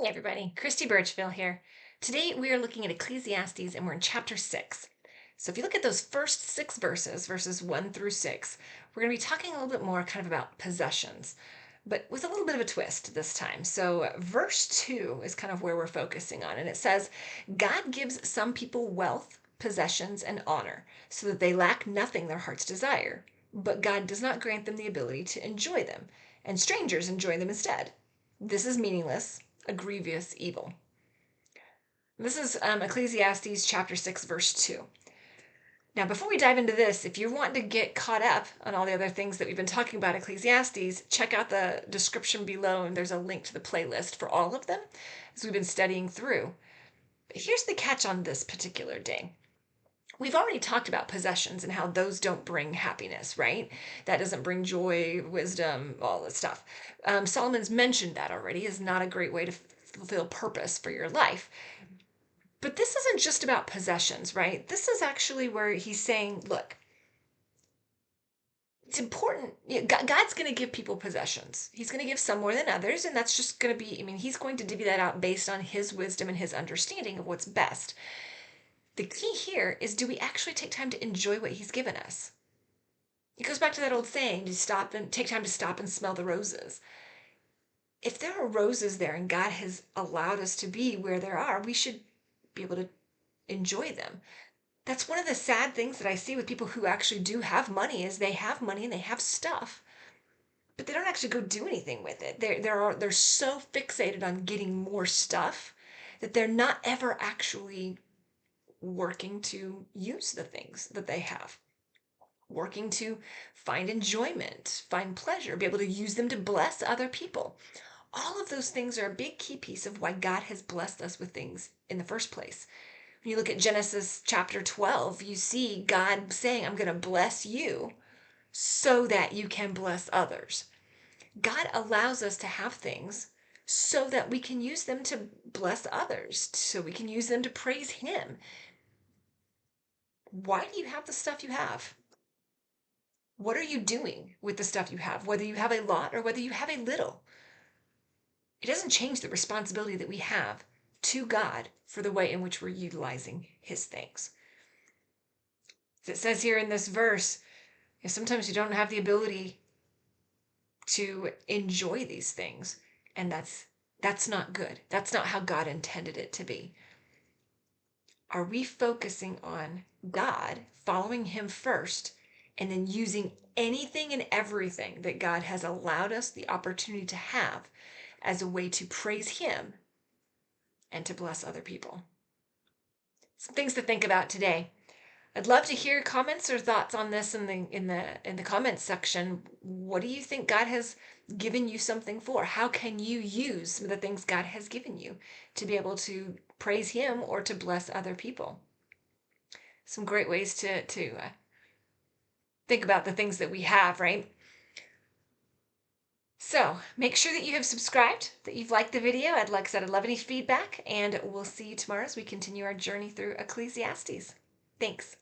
Hey everybody, Christy Birchville here. Today we are looking at Ecclesiastes and we're in chapter 6. So if you look at those first 6 verses, verses 1 through 6, we're going to be talking a little bit more kind of about possessions, but with a little bit of a twist this time. So verse 2 is kind of where we're focusing on, and it says, God gives some people wealth, possessions, and honor, so that they lack nothing their hearts desire. But God does not grant them the ability to enjoy them, and strangers enjoy them instead. This is meaningless, a grievous evil. This is Ecclesiastes chapter 6, verse 2. Now, before we dive into this, if you want to get caught up on all the other things that we've been talking about Ecclesiastes, check out the description below, and there's a link to the playlist for all of them as we've been studying through. But here's the catch on this particular day. We've already talked about possessions and how those don't bring happiness, right? That doesn't bring joy, wisdom, all this stuff. Solomon's mentioned that already is not a great way to fulfill purpose for your life. But this isn't just about possessions, right? This is actually where he's saying, look, it's important. God's going to give people possessions. He's going to give some more than others. And that's just going to be, he's going to divvy that out based on his wisdom and his understanding of what's best. The key here is, do we actually take time to enjoy what he's given us? It goes back to that old saying, to stop and take time to stop and smell the roses. If there are roses there and God has allowed us to be where there are, we should be able to enjoy them. That's one of the sad things that I see with people who actually do have money, is they have money and they have stuff, but they don't actually go do anything with it. They're so fixated on getting more stuff that they're not ever actually working to use the things that they have, working to find enjoyment, find pleasure, be able to use them to bless other people. All of those things are a big key piece of why God has blessed us with things in the first place. When you look at Genesis chapter 12, you see God saying, I'm going to bless you so that you can bless others. God allows us to have things so that we can use them to bless others, so we can use them to praise Him. Why do you have the stuff you have? What are you doing with the stuff you have, whether you have a lot or whether you have a little? It doesn't change the responsibility that we have to God for the way in which we're utilizing His things. As it says here in this verse, sometimes you don't have the ability to enjoy these things, and that's not good. That's not how God intended it to be. Are we focusing on God, following Him first, and then using anything and everything that God has allowed us the opportunity to have as a way to praise Him and to bless other people? Some things to think about today. I'd love to hear comments or thoughts on this in the comments section. What do you think God has given you something for? How can you use some of the things God has given you to be able to praise Him or to bless other people? Some great ways to think about the things that we have, right? So make sure that you have subscribed, that you've liked the video. Like I said, I'd love any feedback, and we'll see you tomorrow as we continue our journey through Ecclesiastes. Thanks.